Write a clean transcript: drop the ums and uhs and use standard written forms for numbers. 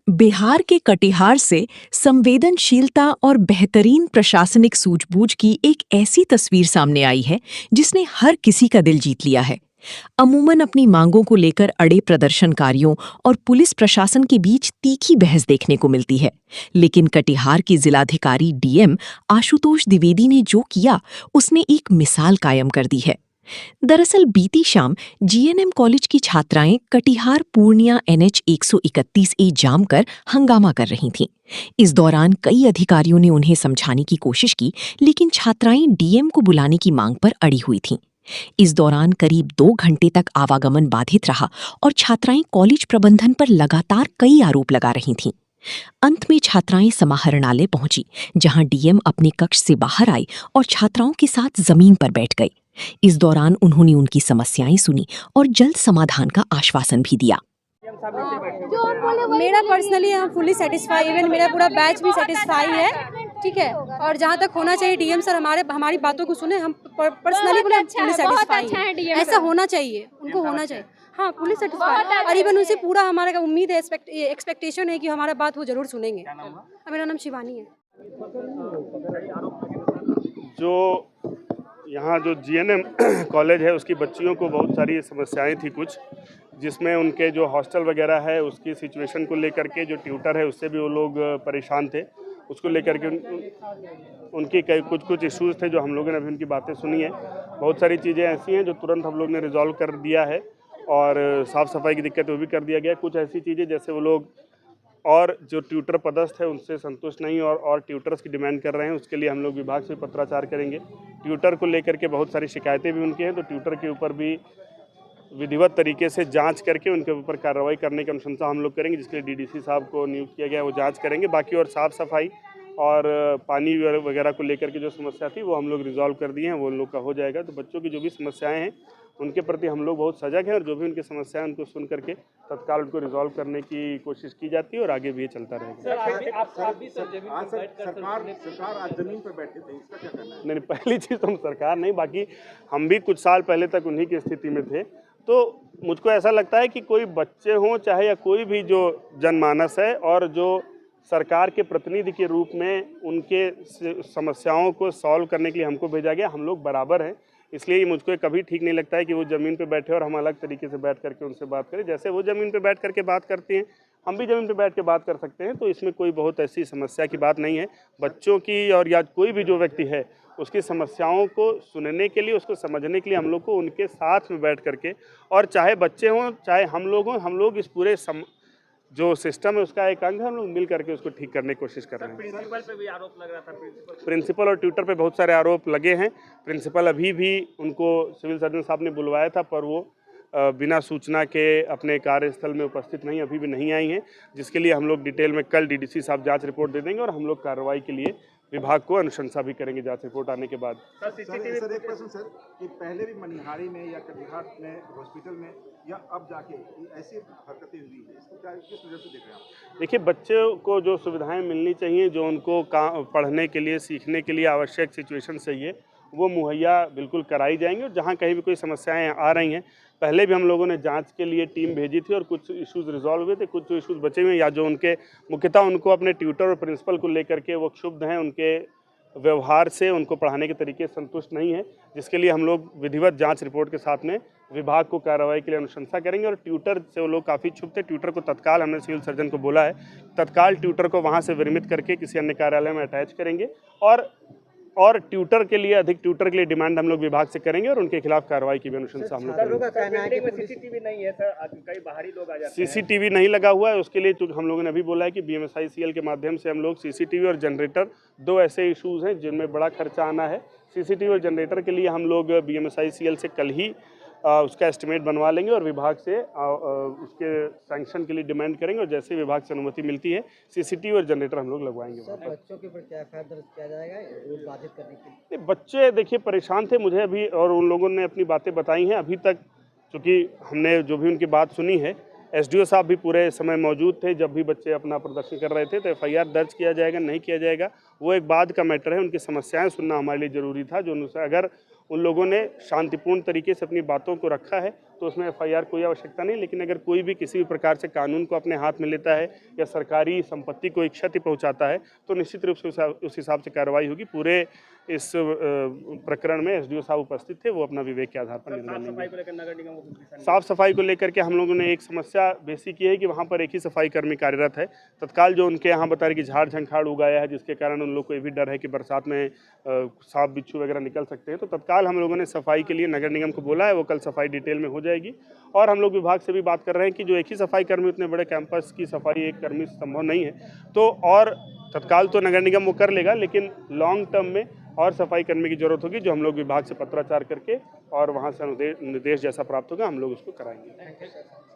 बिहार के कटिहार से संवेदनशीलता और बेहतरीन प्रशासनिक सूझबूझ की एक ऐसी तस्वीर सामने आई है जिसने हर किसी का दिल जीत लिया है। अमूमन अपनी मांगों को लेकर अड़े प्रदर्शनकारियों और पुलिस प्रशासन के बीच तीखी बहस देखने को मिलती है, लेकिन कटिहार की जिलाधिकारी डीएम आशुतोष द्विवेदी ने जो किया, उसने एक मिसाल कायम कर दी है। दरअसल बीती शाम जीएनएम कॉलेज की छात्राएं कटिहार पूर्णिया एनएच 131 ए जाम कर हंगामा कर रही थीं। इस दौरान कई अधिकारियों ने उन्हें समझाने की कोशिश की, लेकिन छात्राएं डीएम को बुलाने की मांग पर अड़ी हुई थीं। इस दौरान करीब 2 घंटे तक आवागमन बाधित रहा और छात्राएं कॉलेज प्रबंधन पर लगातार कई आरोप लगा रही थीं। अंत में छात्राएं समाहरणालय पहुंची, जहां डीएम अपने कक्ष से बाहर आई और छात्राओं के साथ जमीन पर बैठ गए। इस दौरान उन्होंने उनकी समस्याएं सुनी और जल्द समाधान का आश्वासन भी दिया। मेरा पर्सनली हम फुली सेटिस्फाई, इवन मेरा पूरा बैच भी सेटिस्फाई है, ठीक है। और जहाँ तक होना चाहिए डीएम सर हमारी बातों को सुने, हम पर्सनली बोले फुली सेटिस्फाई है। ऐसा होना चाहिए, उनको होना चाहिए। हाँ, फुली सेटिस्फाई। और इवन उनसे पूरा हमारा उम्मीद है, एक्सपेक्टेशन है कि हमारा बात वो जरूर सुनेंगे। मेरा नाम शिवानी है। जो यहाँ जो जीएनएम कॉलेज है उसकी बच्चियों को बहुत सारी समस्याएं थी कुछ, जिसमें उनके जो हॉस्टल वगैरह है उसकी सिचुएशन को लेकर के जो ट्यूटर है उससे भी वो लोग परेशान थे। उसको लेकर के उनकी कई कुछ इश्यूज़ थे जो हम लोगों ने अभी उनकी बातें सुनी है। बहुत सारी चीज़ें ऐसी हैं जो तुरंत हम लोग ने रिजॉल्व कर दिया है, और साफ़ सफाई की दिक्कत वो भी कर दिया गया। कुछ ऐसी चीज़ें जैसे वो लोग और जो ट्यूटर पदस्थ है उनसे संतुष्ट नहीं और ट्यूटर्स की डिमांड कर रहे हैं, उसके लिए हम लोग विभाग से पत्राचार करेंगे। ट्यूटर को लेकर के बहुत सारी शिकायतें भी उनकी हैं, तो ट्यूटर के ऊपर भी विधिवत तरीके से जांच करके उनके ऊपर कार्रवाई करने की अनुशंसा हम लोग करेंगे, जिसके लिए डीडीसी साहब को नियुक्त किया गया, वो जांच करेंगे। बाकी और साफ़ सफाई और पानी वगैरह को लेकर के जो समस्या थी वो हम लोग रिजॉल्व कर दिए हैं, वो उन लोग का हो जाएगा। तो बच्चों की जो भी समस्याएं हैं उनके प्रति हम लोग बहुत सजग हैं, और जो भी उनकी समस्याएं उनको सुन करके तत्काल उनको रिजॉल्व करने की कोशिश की जाती है, और आगे भी ये चलता रहेगा। सरकार आज जमीन पर बैठे थे, इसका क्या कहना है? नहीं, पहली चीज़ तो हम सरकार नहीं, बाकी हम भी कुछ साल पहले तक उन्हीं की स्थिति में थे। तो मुझको ऐसा लगता है कि कोई बच्चे हों चाहे या कोई भी जो जनमानस है, और जो सरकार के प्रतिनिधि के रूप में उनके समस्याओं को सॉल्व करने के लिए हमको भेजा गया, हम लोग बराबर हैं। इसलिए मुझको कभी ठीक नहीं लगता है कि वो ज़मीन पे बैठे और हम अलग तरीके से बैठ करके उनसे बात करें। जैसे वो ज़मीन पे बैठ करके बात करती हैं, हम भी ज़मीन पे बैठ के बात कर सकते हैं। तो इसमें कोई बहुत ऐसी समस्या की बात नहीं है। बच्चों की और या कोई भी जो व्यक्ति है उसकी समस्याओं को सुनने के लिए, उसको समझने के लिए हम लोग को उनके साथ में बैठ करके, और चाहे बच्चे हों चाहे हम लोग हों, हम लोग इस पूरे जो सिस्टम है उसका एक अंग है, हम लोग मिल करके उसको ठीक करने की कोशिश कर रहे हैं। प्रिंसिपल पे भी आरोप लग रहा था। प्रिंसिपल और ट्यूटर पे बहुत सारे आरोप लगे हैं। प्रिंसिपल अभी भी उनको सिविल सर्जन साहब ने बुलवाया था, पर वो बिना सूचना के अपने कार्यस्थल में उपस्थित नहीं, अभी भी नहीं आई हैं, जिसके लिए हम लोग डिटेल में कल डीडीसी साहब जांच रिपोर्ट दे देंगे, और हम लोग कार्रवाई के लिए विभाग को अनुशंसा भी करेंगे जांच रिपोर्ट आने के बाद। सर, एक प्रश्न सर, कि पहले भी मनिहारी में या कटिहार में हॉस्पिटल में या अब जाके ऐसी हरकतें हुई है, इसको क्या किस नज़र से देख रहे हैं आप? देखिए, बच्चों को जो सुविधाएं मिलनी चाहिए, जो उनको पढ़ने के लिए सीखने के लिए आवश्यक सिचुएशन चाहिए, वो मुहैया बिल्कुल कराई जाएंगी। और जहाँ कहीं भी कोई समस्याएं आ रही हैं, पहले भी हम लोगों ने जांच के लिए टीम भेजी थी, और कुछ इश्यूज़ रिजॉल्व हुए थे, कुछ इश्यूज़ बचे हुए हैं, या जो उनके मुख्यतः उनको अपने ट्यूटर और प्रिंसिपल को लेकर के वो क्षुब्ध हैं, उनके व्यवहार से, उनको पढ़ाने के तरीके से संतुष्ट नहीं है, जिसके लिए हम लोग विधिवत जांच रिपोर्ट के साथ में विभाग को कार्रवाई के लिए अनुशंसा करेंगे। और ट्यूटर से वो लोग काफ़ी क्षुब्ध थे। ट्यूटर को तत्काल, हमने सिविल सर्जन को बोला है, तत्काल ट्यूटर को वहाँ से विरमित करके किसी अन्य कार्यालय में अटैच करेंगे, और ट्यूटर के लिए, अधिक ट्यूटर के लिए डिमांड हम लोग विभाग से करेंगे, और उनके खिलाफ कार्रवाई की भी अनुशंसा हम लोग करेंगे। सीसीटीवी नहीं है सर, कई बाहरी लोग आ जाते हैं। सीसीटीवी नहीं लगा हुआ है, उसके लिए हम लोगों ने अभी बोला है कि बीएमएसआईसीएल के माध्यम से हम लोग सीसीटीवी और जनरेटर, दो ऐसे इश्यूज़ हैं जिनमें बड़ा खर्चा आना है। सीसीटीवी और जनरेटर के लिए हम लोग बीएमएसआईसीएल से कल ही उसका एस्टिमेट बनवा लेंगे, और विभाग से उसके सैंक्शन के लिए डिमांड करेंगे, और जैसे विभाग से अनुमति मिलती है सीसीटीवी और जनरेटर हम लोग लगवाएंगे। सर, बच्चों के ऊपर क्या एफआईआर दर्ज किया जाएगा रोड बाधित करने के लिए? बच्चे देखिए परेशान थे मुझे अभी, और उन लोगों ने अपनी बातें बताई हैं। अभी तक चूँकि हमने जो भी उनकी बात सुनी है, एसडीओ साहब भी पूरे समय मौजूद थे जब भी बच्चे अपना प्रदर्शन कर रहे थे। तो एफआईआर दर्ज किया जाएगा नहीं किया जाएगा वो एक बाद का मैटर है। उनकी समस्याएं सुनना हमारे लिए ज़रूरी था, जो अगर उन लोगों ने शांतिपूर्ण तरीके से अपनी बातों को रखा है तो उसमें FIR कोई आवश्यकता नहीं। लेकिन अगर कोई भी किसी भी प्रकार से कानून को अपने हाथ में लेता है या सरकारी संपत्ति को एक क्षति पहुंचाता है तो निश्चित रूप से उस हिसाब से कार्रवाई होगी। पूरे इस प्रकरण में SDO साहब उपस्थित थे, वो अपना विवेक के आधार पर निर्णय लेंगे। साफ सफाई को लेकर के हम लोगों ने एक समस्या बेसिक ये है कि वहाँ पर एक ही सफाई कर्मी कार्यरत है। तत्काल जो उनके यहाँ बता रहे कि झाड़ झंखाड़ उगाया है, जिसके कारण उन लोग को ये भी डर है कि बरसात में सांप बिच्छू वगैरह निकल सकते हैं, तो तत्काल हम लोगों ने सफाई के लिए नगर निगम को बोला है। वो कल सफाई डिटेल में हो जाएगी। और हम लोग विभाग से भी बात कर रहे हैं कि जो एक ही सफाई कर्मी, उतने बड़े कैंपस की सफाई एक कर्मी से संभव नहीं है, तो और तत्काल तो नगर निगम वो कर लेगा, लेकिन लॉन्ग टर्म में और सफाई कर्मी की जरूरत होगी, जो हम लोग विभाग से पत्राचार करके और वहाँ से निर्देश जैसा प्राप्त होगा हम लोग उसको कराएंगे।